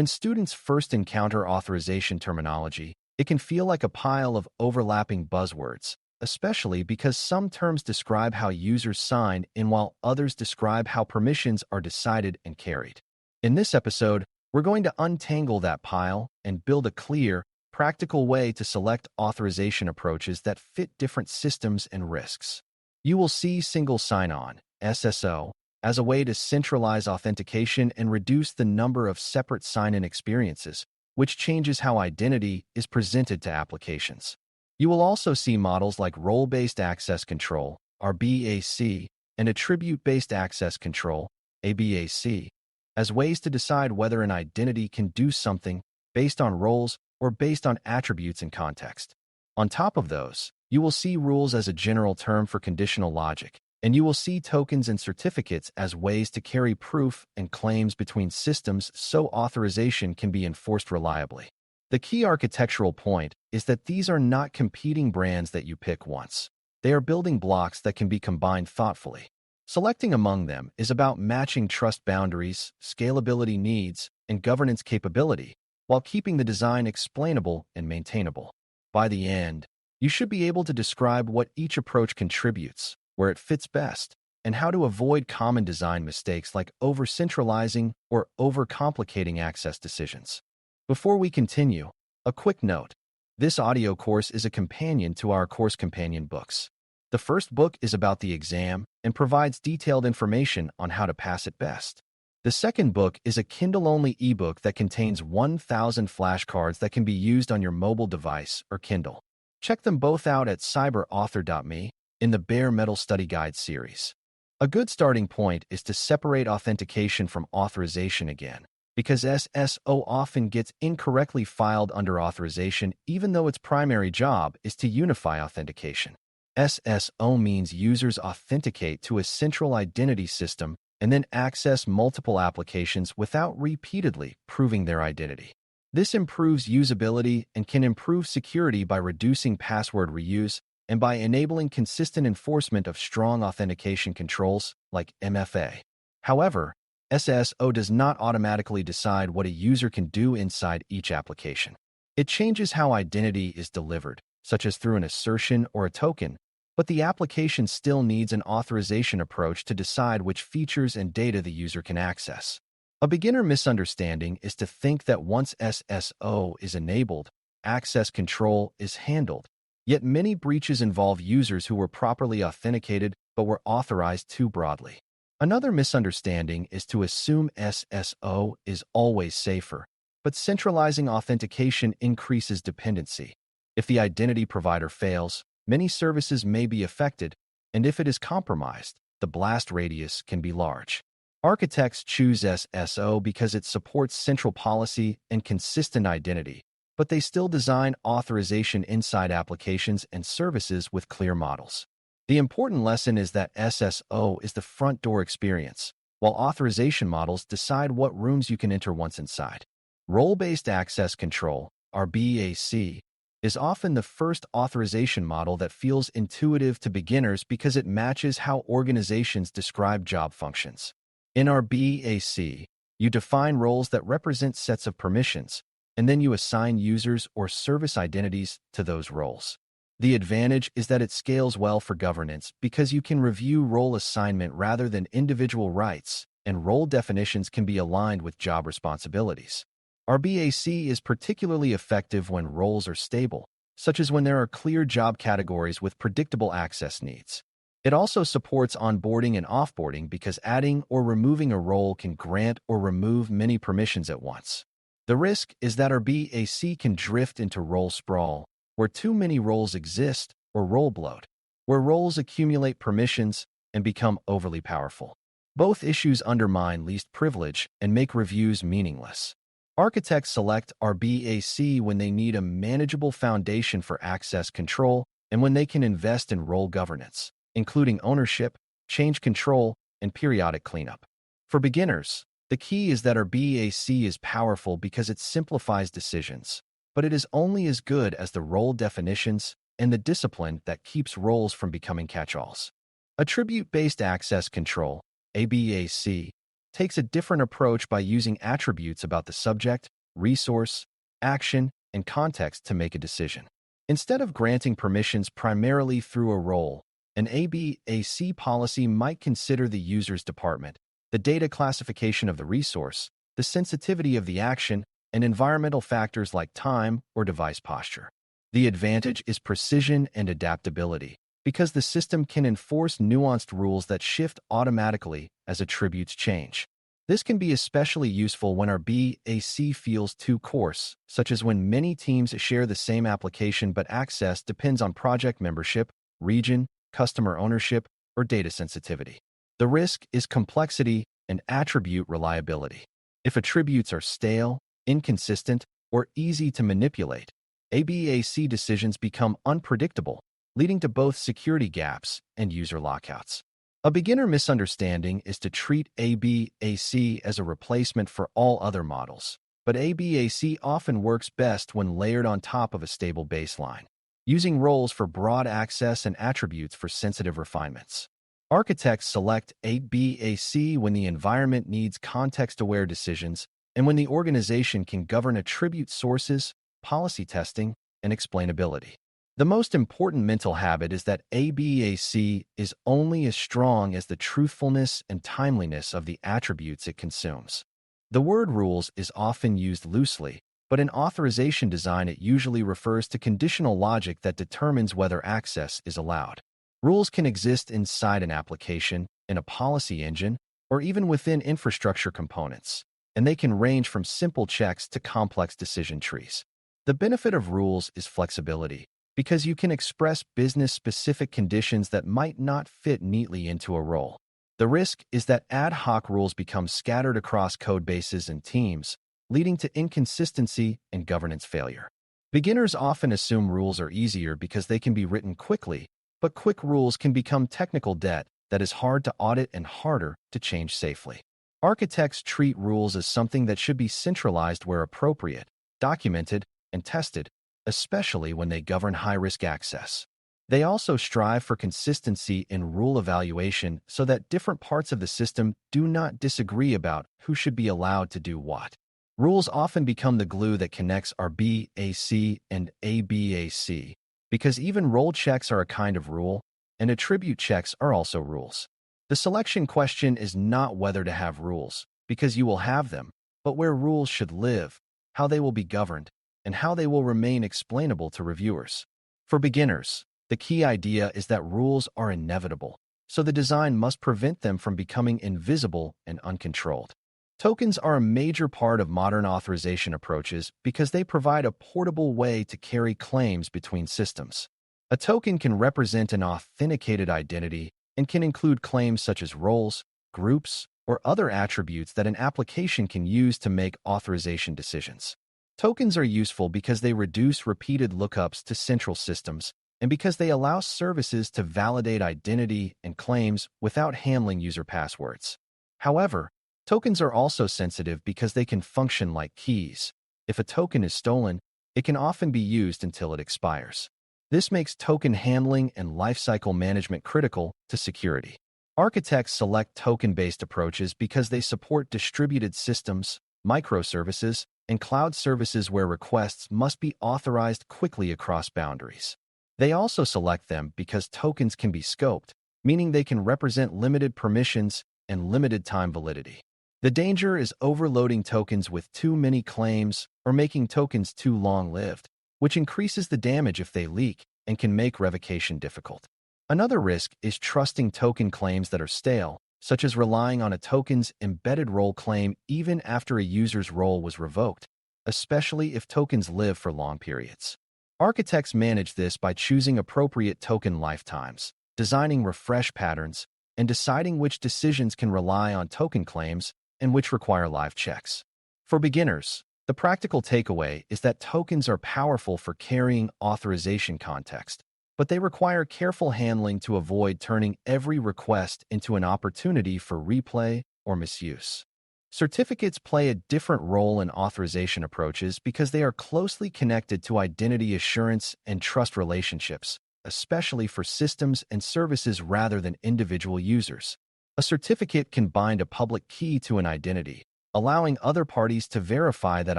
When students first encounter authorization terminology, it can feel like a pile of overlapping buzzwords, especially because some terms describe how users sign in while others describe how permissions are decided and carried. In this episode, we're going to untangle that pile and build a clear, practical way to select authorization approaches that fit different systems and risks. You will see single sign-on, SSO, as a way to centralize authentication and reduce the number of separate sign-in experiences, which changes how identity is presented to applications. You will also see models like role-based access control, RBAC, and attribute-based access control, ABAC, as ways to decide whether an identity can do something based on roles or based on attributes and context. On top of those, you will see rules as a general term for conditional logic, and you will see tokens and certificates as ways to carry proof and claims between systems so authorization can be enforced reliably. The key architectural point is that these are not competing brands that you pick once. They are building blocks that can be combined thoughtfully. Selecting among them is about matching trust boundaries, scalability needs, and governance capability, while keeping the design explainable and maintainable. By the end, you should be able to describe what each approach contributes, where it fits best, and how to avoid common design mistakes like over-centralizing or over-complicating access decisions. Before we continue, a quick note. This audio course is a companion to our course companion books. The first book is about the exam and provides detailed information on how to pass it best. The second book is a Kindle-only ebook that contains 1,000 flashcards that can be used on your mobile device or Kindle. Check them both out at cyber.author.me in the Bare Metal Study Guide series. A good starting point is to separate authentication from authorization again, because SSO often gets incorrectly filed under authorization even though its primary job is to unify authentication. SSO means users authenticate to a central identity system and then access multiple applications without repeatedly proving their identity. This improves usability and can improve security by reducing password reuse and by enabling consistent enforcement of strong authentication controls like MFA. However, SSO does not automatically decide what a user can do inside each application. It changes how identity is delivered, such as through an assertion or a token, but the application still needs an authorization approach to decide which features and data the user can access. A beginner misunderstanding is to think that once SSO is enabled, access control is handled. Yet many breaches involve users who were properly authenticated but were authorized too broadly. Another misunderstanding is to assume SSO is always safer, but centralizing authentication increases dependency. If the identity provider fails, many services may be affected, and if it is compromised, the blast radius can be large. Architects choose SSO because it supports central policy and consistent identity, but they still design authorization inside applications and services with clear models. The important lesson is that SSO is the front door experience, while authorization models decide what rooms you can enter once inside. Role-based access control, RBAC, is often the first authorization model that feels intuitive to beginners because it matches how organizations describe job functions. In RBAC, you define roles that represent sets of permissions, and then you assign users or service identities to those roles. The advantage is that it scales well for governance because you can review role assignment rather than individual rights, and role definitions can be aligned with job responsibilities. RBAC is particularly effective when roles are stable, such as when there are clear job categories with predictable access needs. It also supports onboarding and offboarding because adding or removing a role can grant or remove many permissions at once. The risk is that RBAC can drift into role sprawl, where too many roles exist, or role bloat, where roles accumulate permissions and become overly powerful. Both issues undermine least privilege and make reviews meaningless. Architects select RBAC when they need a manageable foundation for access control and when they can invest in role governance, including ownership, change control, and periodic cleanup. For beginners, the key is that RBAC is powerful because it simplifies decisions, but it is only as good as the role definitions and the discipline that keeps roles from becoming catch-alls. Attribute-based access control, ABAC, takes a different approach by using attributes about the subject, resource, action, and context to make a decision. Instead of granting permissions primarily through a role, an ABAC policy might consider the user's department, the data classification of the resource, the sensitivity of the action, and environmental factors like time or device posture. The advantage is precision and adaptability, because the system can enforce nuanced rules that shift automatically as attributes change. This can be especially useful when RBAC feels too coarse, such as when many teams share the same application but access depends on project membership, region, customer ownership, or data sensitivity. The risk is complexity and attribute reliability. If attributes are stale, inconsistent, or easy to manipulate, ABAC decisions become unpredictable, leading to both security gaps and user lockouts. A beginner misunderstanding is to treat ABAC as a replacement for all other models, but ABAC often works best when layered on top of a stable baseline, using roles for broad access and attributes for sensitive refinements. Architects select ABAC when the environment needs context-aware decisions and when the organization can govern attribute sources, policy testing, and explainability. The most important mental habit is that ABAC is only as strong as the truthfulness and timeliness of the attributes it consumes. The word rules is often used loosely, but in authorization design it usually refers to conditional logic that determines whether access is allowed. Rules can exist inside an application, in a policy engine, or even within infrastructure components, and they can range from simple checks to complex decision trees. The benefit of rules is flexibility, because you can express business-specific conditions that might not fit neatly into a role. The risk is that ad hoc rules become scattered across code bases and teams, leading to inconsistency and governance failure. Beginners often assume rules are easier because they can be written quickly, but quick rules can become technical debt that is hard to audit and harder to change safely. Architects treat rules as something that should be centralized where appropriate, documented, and tested, especially when they govern high-risk access. They also strive for consistency in rule evaluation so that different parts of the system do not disagree about who should be allowed to do what. Rules often become the glue that connects RBAC and ABAC, because even role checks are a kind of rule, and attribute checks are also rules. The selection question is not whether to have rules, because you will have them, but where rules should live, how they will be governed, and how they will remain explainable to reviewers. For beginners, the key idea is that rules are inevitable, so the design must prevent them from becoming invisible and uncontrolled. Tokens are a major part of modern authorization approaches because they provide a portable way to carry claims between systems. A token can represent an authenticated identity and can include claims such as roles, groups, or other attributes that an application can use to make authorization decisions. Tokens are useful because they reduce repeated lookups to central systems and because they allow services to validate identity and claims without handling user passwords. However, tokens are also sensitive because they can function like keys. If a token is stolen, it can often be used until it expires. This makes token handling and lifecycle management critical to security. Architects select token-based approaches because they support distributed systems, microservices, and cloud services where requests must be authorized quickly across boundaries. They also select them because tokens can be scoped, meaning they can represent limited permissions and limited time validity. The danger is overloading tokens with too many claims or making tokens too long-lived, which increases the damage if they leak and can make revocation difficult. Another risk is trusting token claims that are stale, such as relying on a token's embedded role claim even after a user's role was revoked, especially if tokens live for long periods. Architects manage this by choosing appropriate token lifetimes, designing refresh patterns, and deciding which decisions can rely on token claims and which require live checks. For beginners, the practical takeaway is that tokens are powerful for carrying authorization context, but they require careful handling to avoid turning every request into an opportunity for replay or misuse. Certificates play a different role in authorization approaches because they are closely connected to identity assurance and trust relationships, especially for systems and services rather than individual users. A certificate can bind a public key to an identity, allowing other parties to verify that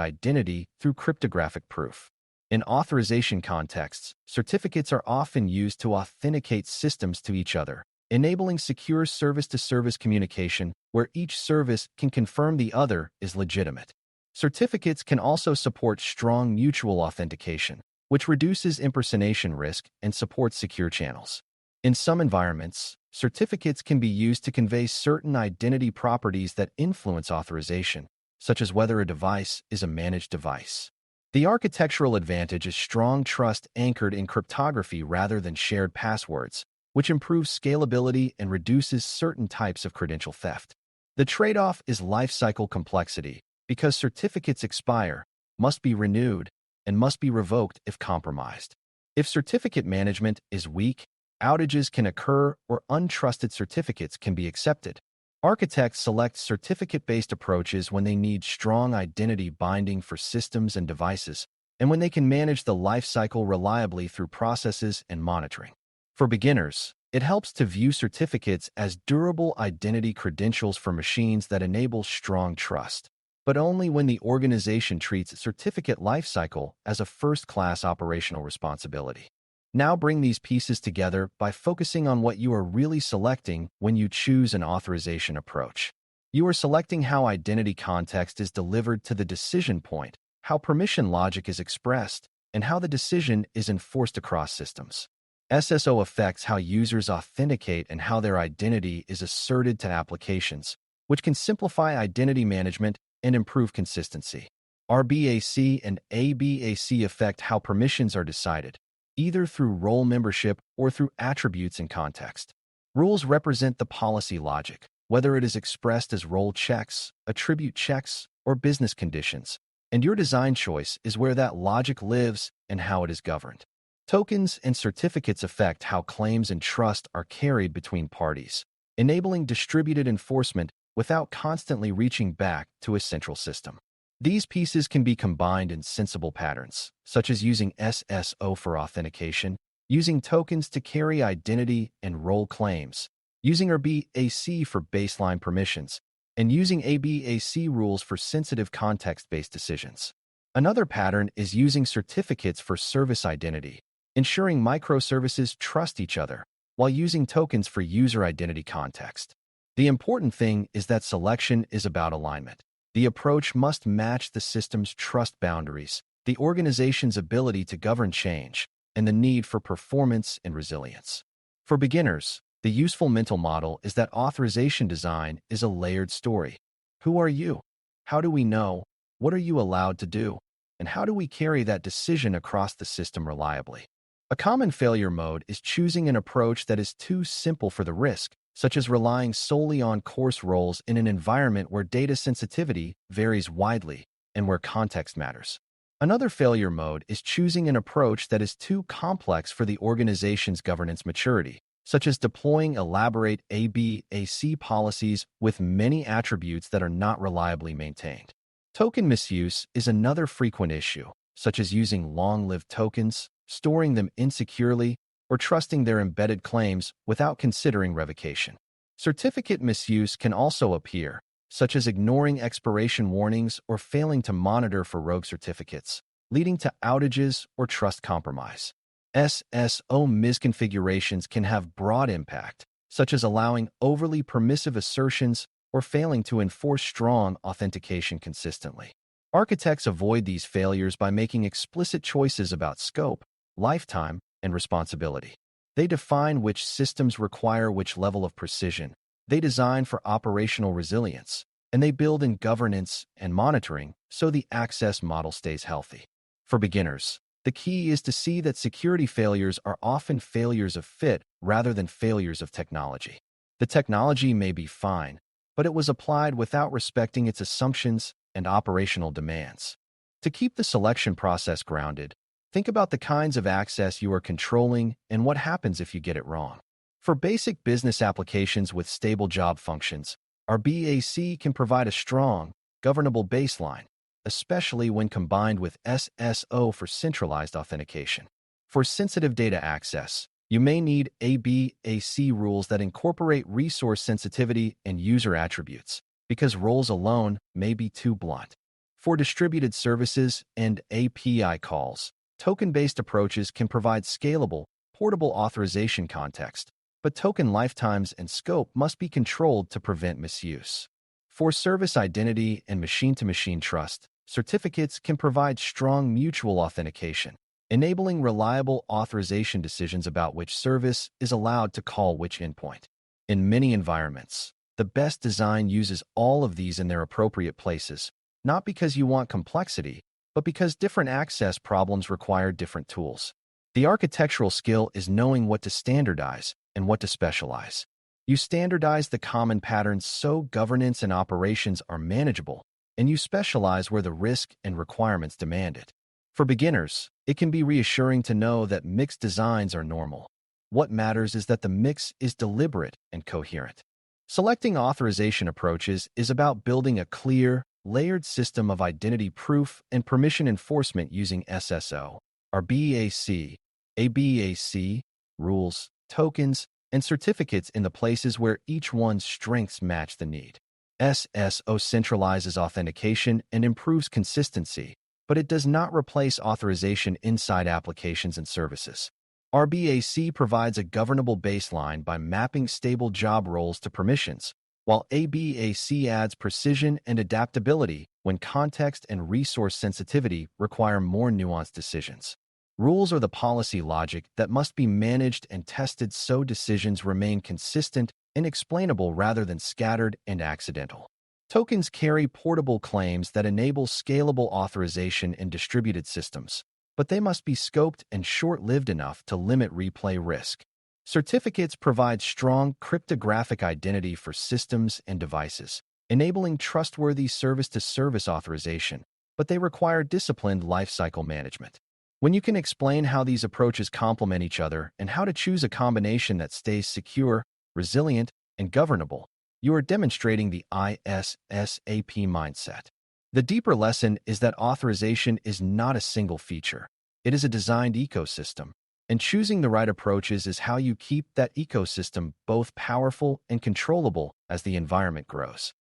identity through cryptographic proof. In authorization contexts, certificates are often used to authenticate systems to each other, enabling secure service-to-service communication where each service can confirm the other is legitimate. Certificates can also support strong mutual authentication, which reduces impersonation risk and supports secure channels. In some environments, certificates can be used to convey certain identity properties that influence authorization, such as whether a device is a managed device. The architectural advantage is strong trust anchored in cryptography rather than shared passwords, which improves scalability and reduces certain types of credential theft. The trade-off is lifecycle complexity, because certificates expire, must be renewed, and must be revoked if compromised. If certificate management is weak, outages can occur or untrusted certificates can be accepted. Architects select certificate-based approaches when they need strong identity binding for systems and devices, and when they can manage the lifecycle reliably through processes and monitoring. For beginners, it helps to view certificates as durable identity credentials for machines that enable strong trust, but only when the organization treats certificate lifecycle as a first-class operational responsibility. Now bring these pieces together by focusing on what you are really selecting when you choose an authorization approach. You are selecting how identity context is delivered to the decision point, how permission logic is expressed, and how the decision is enforced across systems. SSO affects how users authenticate and how their identity is asserted to applications, which can simplify identity management and improve consistency. RBAC and ABAC affect how permissions are decided, either through role membership or through attributes in context. Rules represent the policy logic, whether it is expressed as role checks, attribute checks, or business conditions, and your design choice is where that logic lives and how it is governed. Tokens and certificates affect how claims and trust are carried between parties, enabling distributed enforcement without constantly reaching back to a central system. These pieces can be combined in sensible patterns, such as using SSO for authentication, using tokens to carry identity and role claims, using RBAC for baseline permissions, and using ABAC rules for sensitive context-based decisions. Another pattern is using certificates for service identity, ensuring microservices trust each other, while using tokens for user identity context. The important thing is that selection is about alignment. The approach must match the system's trust boundaries, the organization's ability to govern change, and the need for performance and resilience. For beginners, the useful mental model is that authorization design is a layered story. Who are you? How do we know? What are you allowed to do? And how do we carry that decision across the system reliably? A common failure mode is choosing an approach that is too simple for the risk, such as relying solely on coarse roles in an environment where data sensitivity varies widely and where context matters. Another failure mode is choosing an approach that is too complex for the organization's governance maturity, such as deploying elaborate ABAC policies with many attributes that are not reliably maintained. Token misuse is another frequent issue, such as using long-lived tokens, storing them insecurely, or trusting their embedded claims without considering revocation. Certificate misuse can also appear, such as ignoring expiration warnings or failing to monitor for rogue certificates, leading to outages or trust compromise. SSO misconfigurations can have broad impact, such as allowing overly permissive assertions or failing to enforce strong authentication consistently. Architects avoid these failures by making explicit choices about scope, lifetime, and responsibility. They define which systems require which level of precision, they design for operational resilience, and they build in governance and monitoring so the access model stays healthy. For beginners, the key is to see that security failures are often failures of fit rather than failures of technology. The technology may be fine, but it was applied without respecting its assumptions and operational demands. To keep the selection process grounded, think about the kinds of access you are controlling and what happens if you get it wrong. For basic business applications with stable job functions, RBAC can provide a strong, governable baseline, especially when combined with SSO for centralized authentication. For sensitive data access, You may need ABAC rules that incorporate resource sensitivity and user attributes, because roles alone may be too blunt. For distributed services and API calls, token-based approaches can provide scalable, portable authorization context, but token lifetimes and scope must be controlled to prevent misuse. For service identity and machine-to-machine trust, certificates can provide strong mutual authentication, enabling reliable authorization decisions about which service is allowed to call which endpoint. In many environments, the best design uses all of these in their appropriate places, not because you want complexity, but because different access problems require different tools. The architectural skill is knowing what to standardize and what to specialize. You standardize the common patterns so governance and operations are manageable, and you specialize where the risk and requirements demand it. For beginners, it can be reassuring to know that mixed designs are normal. What matters is that the mix is deliberate and coherent. Selecting authorization approaches is about building a clear, layered system of identity proof and permission enforcement using SSO, RBAC, ABAC, rules, tokens, and certificates in the places where each one's strengths match the need. SSO centralizes authentication and improves consistency, but it does not replace authorization inside applications and services. RBAC provides a governable baseline by mapping stable job roles to permissions, while ABAC adds precision and adaptability when context and resource sensitivity require more nuanced decisions. Rules are the policy logic that must be managed and tested so decisions remain consistent and explainable rather than scattered and accidental. Tokens carry portable claims that enable scalable authorization in distributed systems, but they must be scoped and short-lived enough to limit replay risk. Certificates provide strong cryptographic identity for systems and devices, enabling trustworthy service-to-service authorization, but they require disciplined lifecycle management. When you can explain how these approaches complement each other and how to choose a combination that stays secure, resilient, and governable, you are demonstrating the ISSAP mindset. The deeper lesson is that authorization is not a single feature. It is a designed ecosystem, and choosing the right approaches is how you keep that ecosystem both powerful and controllable as the environment grows.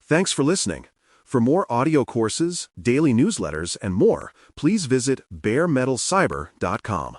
Thanks for listening. For more audio courses, daily newsletters, and more, please visit BareMetalCyber.com.